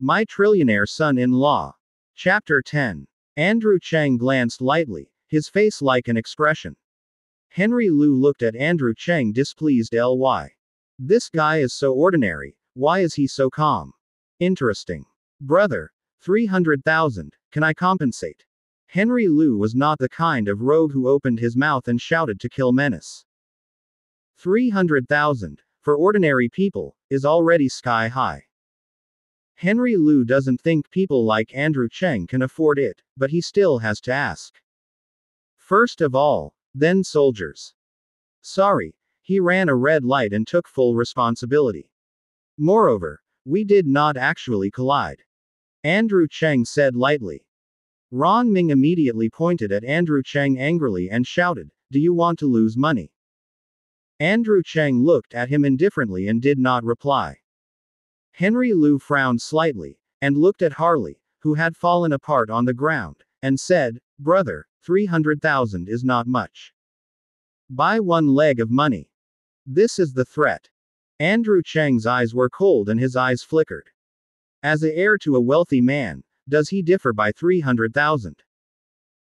My Trillionaire Son-in-Law. Chapter 10. Andrew Chang glanced lightly, his face like an expression. Henry Liu looked at Andrew Chang displeased. This guy is so ordinary, why is he so calm? Interesting. Brother. 300,000, can I compensate? Henry Liu was not the kind of rogue who opened his mouth and shouted to kill menace. 300,000, for ordinary people, is already sky high. Henry Liu doesn't think people like Andrew Chang can afford it, but he still has to ask. First of all, then soldiers. Sorry, he ran a red light and took full responsibility. Moreover, we did not actually collide. Andrew Chang said lightly. Ron Ming immediately pointed at Andrew Chang angrily and shouted, "Do you want to lose money?" Andrew Chang looked at him indifferently and did not reply. Henry Liu frowned slightly, and looked at Harley, who had fallen apart on the ground, and said, "Brother, 300,000 is not much. Buy one leg of money. This is the threat." Andrew Chang's eyes were cold and his eyes flickered. As the heir to a wealthy man, does he differ by 300,000?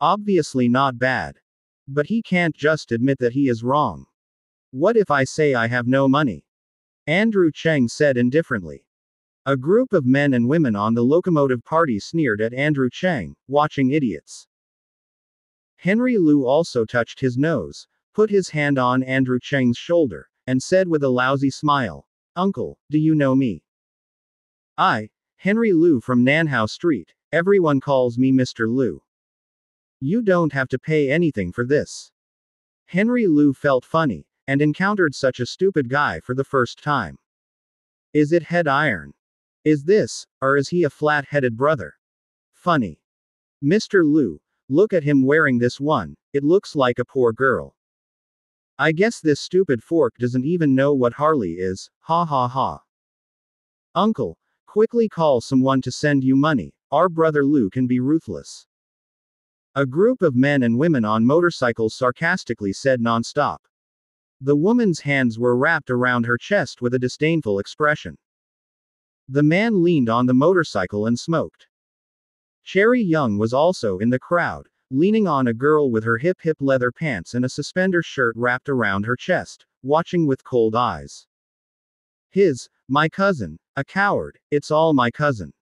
Obviously not bad. But he can't just admit that he is wrong. What if I say I have no money? Andrew Chang said indifferently. A group of men and women on the locomotive party sneered at Andrew Chang, watching idiots. Henry Liu also touched his nose, put his hand on Andrew Chang's shoulder, and said with a lousy smile, "Uncle, do you know me? I, Henry Liu from Nanhao Street, everyone calls me Mr. Liu. You don't have to pay anything for this." Henry Liu felt funny, and encountered such a stupid guy for the first time. Is it head iron? Is this, or is he a flat-headed brother? Funny. Mr. Liu, look at him wearing this one, it looks like a poor girl. I guess this stupid fork doesn't even know what Harley is, ha ha ha. Uncle, quickly call someone to send you money, our brother Liu can be ruthless. A group of men and women on motorcycles sarcastically said non-stop. The woman's hands were wrapped around her chest with a disdainful expression. The man leaned on the motorcycle and smoked. Cherry Young was also in the crowd, leaning on a girl with her hip leather pants and a suspender shirt wrapped around her chest, watching with cold eyes. My cousin, a coward, it's all my cousin.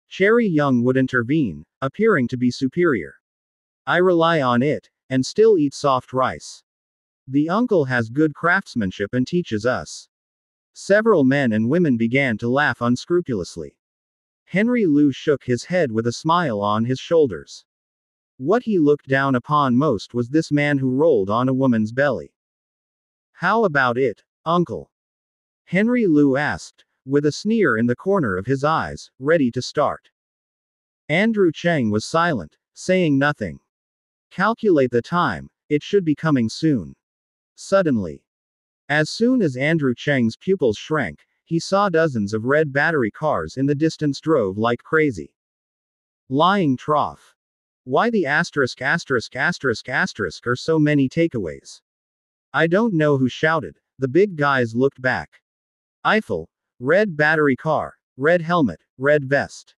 Cherry Young would intervene, appearing to be superior. I rely on it, and still eat soft rice. The uncle has good craftsmanship and teaches us. Several men and women began to laugh unscrupulously. Henry Liu shook his head with a smile on his shoulders. What he looked down upon most was this man who rolled on a woman's belly. How about it, uncle? Henry Liu asked, with a sneer in the corner of his eyes, ready to start. Andrew Chang was silent, saying nothing. Calculate the time, it should be coming soon. Suddenly. As soon as Andrew Chang's pupils shrank, he saw dozens of red battery cars in the distance drove like crazy. Lying trough. Why the **** are so many takeaways? I don't know who shouted, the big guys looked back. Eiffel. Red battery car. Red helmet. Red vest.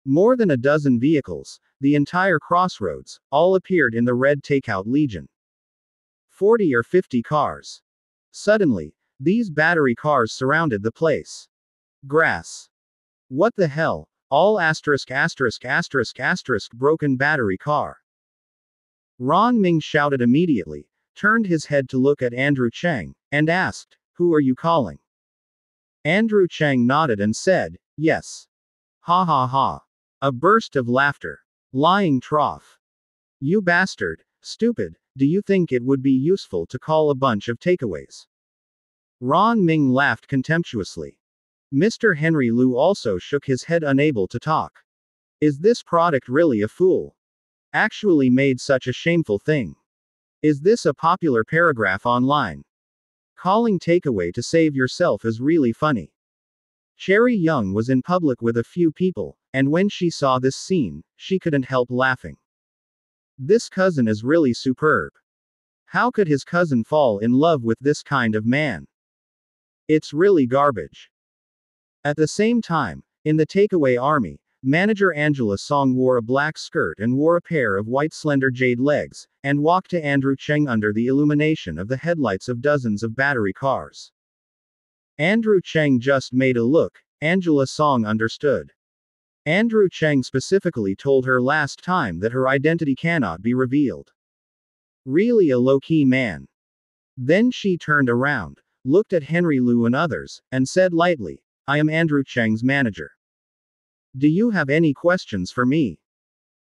More than a dozen vehicles, the entire crossroads, all appeared in the red takeout legion. 40 or 50 cars. Suddenly, these battery cars surrounded the place. Grass. What the hell, all ***** broken battery car. Ron Ming shouted immediately, turned his head to look at Andrew Chang, and asked, "Who are you calling?" Andrew Chang nodded and said, "Yes." Ha ha ha. A burst of laughter. Lying trough. You bastard, stupid, do you think it would be useful to call a bunch of takeaways? Ron Ming laughed contemptuously. Mr. Henry Liu also shook his head, unable to talk. Is this product really a fool? Actually made such a shameful thing? Is this a popular paragraph online? Calling takeaway to save yourself is really funny. Cherry Young was in public with a few people, and when she saw this scene, she couldn't help laughing. This cousin is really superb. How could his cousin fall in love with this kind of man? It's really garbage. At the same time, In the takeaway army, manager Angela Song wore a black skirt and wore a pair of white slender jade legs, and walked to Andrew Cheng under the illumination of the headlights of dozens of battery cars. Andrew Cheng just made a look. Angela Song understood. Andrew Cheng specifically told her last time that her identity cannot be revealed. Really a low-key man. Then she turned around, looked at Henry Liu and others, and said lightly, "I am Andrew Cheng's manager. Do you have any questions for me?"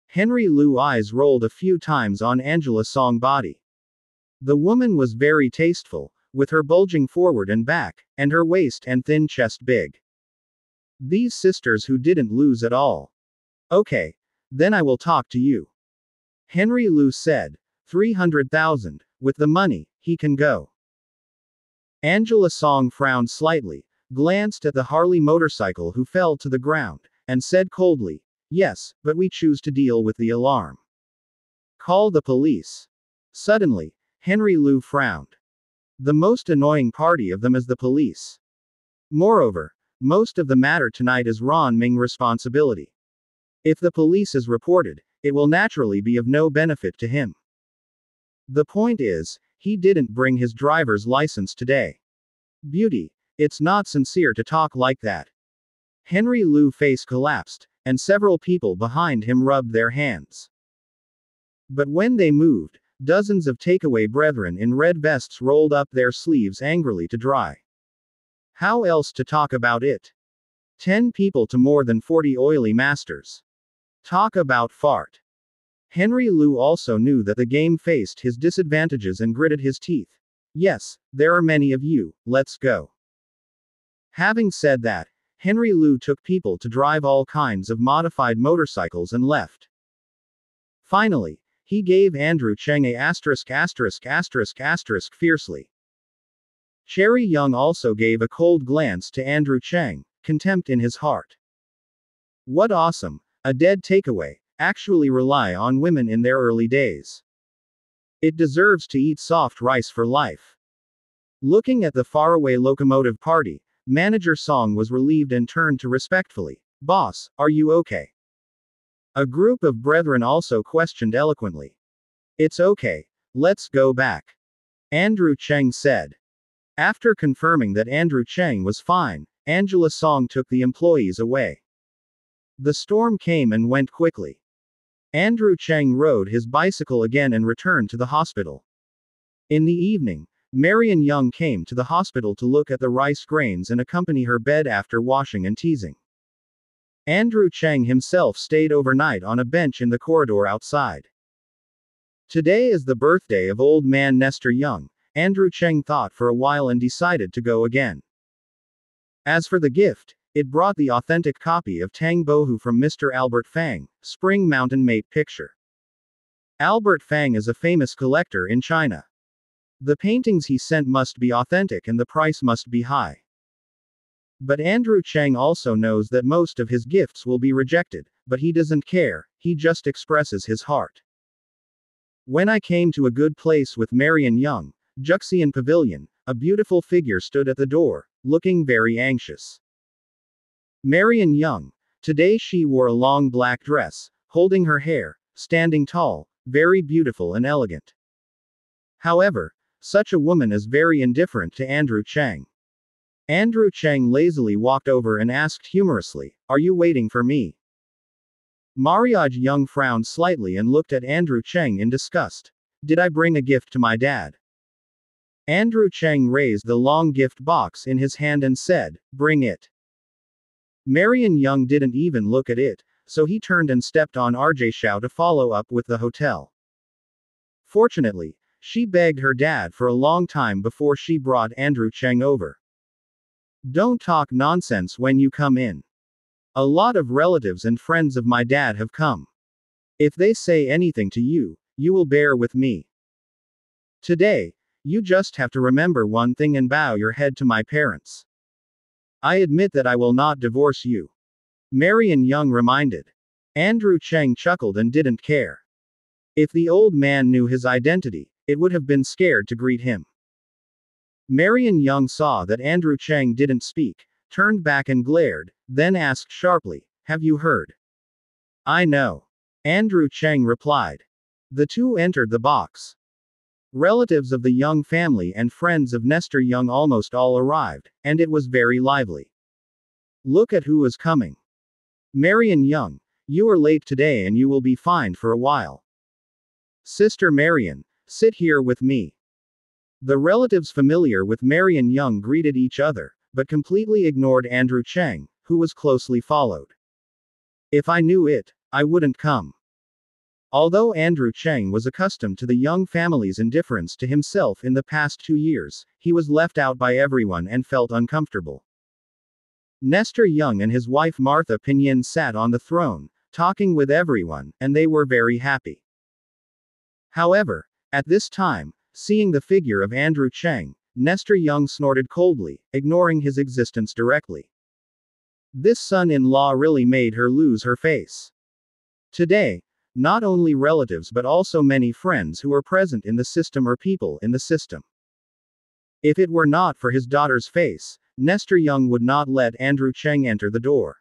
Henry Liu's eyes rolled a few times on Angela Song's body. The woman was very tasteful, with her bulging forward and back, and her waist and thin chest big. These sisters who didn't lose at all. "Okay. Then I will talk to you." Henry Liu said. 300,000. With the money, he can go. Angela Song frowned slightly, glanced at the Harley motorcycle who fell to the ground, and said coldly, "Yes, but we choose to deal with the alarm. Call the police." Suddenly, Henry Liu frowned. The most annoying party of them is the police. Moreover, most of the matter tonight is Ron Ming's responsibility. If the police is reported, it will naturally be of no benefit to him. The point is, he didn't bring his driver's license today. Beauty, it's not sincere to talk like that. Henry Liu's face collapsed, and several people behind him rubbed their hands. But when they moved, dozens of takeaway brethren in red vests rolled up their sleeves angrily to dry. How else to talk about it? 10 people to more than 40 oily masters. Talk about fart. Henry Liu also knew that the game faced his disadvantages and gritted his teeth. "Yes, there are many of you, let's go." Having said that, Henry Liu took people to drive all kinds of modified motorcycles and left. Finally, he gave Andrew Cheng a **** fiercely. Cherry Young also gave a cold glance to Andrew Cheng, contempt in his heart. What awesome, a dead takeaway. Actually rely on women in their early days. It deserves to eat soft rice for life. Looking at the faraway locomotive party, Manager Song was relieved and turned to respectfully, "Boss, are you okay?" A group of brethren also questioned eloquently. "It's okay, let's go back," Andrew Cheng said. After confirming that Andrew Cheng was fine, Angela Song took the employees away. The storm came and went quickly. Andrew Cheng rode his bicycle again and returned to the hospital. In the evening, Marion Young came to the hospital to look at the rice grains and accompany her bed after washing and teasing. Andrew Cheng himself stayed overnight on a bench in the corridor outside. Today is the birthday of old man Nestor Young. Andrew Cheng thought for a while and decided to go again. As for the gift, it brought the authentic copy of Tang Bohu from Mr. Albert Fang, Spring Mountain Mate picture. Albert Fang is a famous collector in China. The paintings he sent must be authentic and the price must be high. But Andrew Cheng also knows that most of his gifts will be rejected, but he doesn't care, he just expresses his heart. When I came to a good place with Marion Young, Juxian Pavilion, a beautiful figure stood at the door, looking very anxious. Marion Young. Today she wore a long black dress, holding her hair, standing tall, very beautiful and elegant. However, such a woman is very indifferent to Andrew Cheng. Andrew Cheng lazily walked over and asked humorously, "Are you waiting for me?" Mariage Young frowned slightly and looked at Andrew Cheng in disgust. "Did I bring a gift to my dad?" Andrew Cheng raised the long gift box in his hand and said, "Bring it." Marion Young didn't even look at it, so he turned and stepped on RJ Shao to follow up with the hotel. Fortunately, she begged her dad for a long time before she brought Andrew Cheng over. "Don't talk nonsense when you come in. A lot of relatives and friends of my dad have come. If they say anything to you, you will bear with me. Today, you just have to remember one thing and bow your head to my parents. I admit that I will not divorce you," Marion Young reminded. Andrew Cheng chuckled and didn't care. If the old man knew his identity, it would have been scared to greet him. Marion Young saw that Andrew Cheng didn't speak, turned back and glared, then asked sharply, "Have you heard?" "I know," Andrew Cheng replied. The two entered the box. Relatives of the Young family and friends of Nestor Young almost all arrived, and it was very lively. "Look at who is coming. Marion Young, you are late today and you will be fined for a while. Sister Marion, sit here with me." The relatives familiar with Marion Young greeted each other, but completely ignored Andrew Cheng, who was closely followed. "If I knew it, I wouldn't come." Although Andrew Cheng was accustomed to the Young family's indifference to himself in the past 2 years, he was left out by everyone and felt uncomfortable. Nestor Young and his wife Martha Pinyin sat on the throne, talking with everyone, and they were very happy. However, at this time, seeing the figure of Andrew Cheng, Nestor Young snorted coldly, ignoring his existence directly. This son-in-law really made her lose her face. Today, not only relatives but also many friends who were present in the system or people in the system. If it were not for his daughter's face, Nestor Young would not let Andrew Cheng enter the door.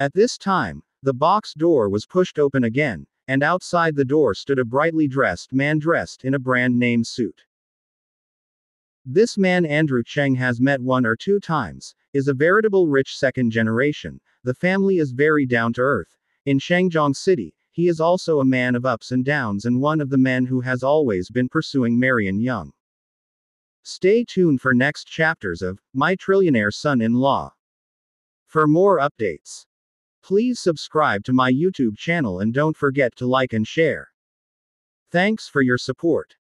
At this time, the box door was pushed open again, and outside the door stood a brightly dressed man dressed in a brand name suit. This man Andrew Cheng has met 1 or 2 times, is a veritable rich second generation. The family is very down to earth. In Shangjiang City, he is also a man of ups and downs and one of the men who has always been pursuing Marion Young. Stay tuned for next chapters of My Trillionaire Son-in-Law. For more updates, please subscribe to my YouTube channel and don't forget to like and share. Thanks for your support.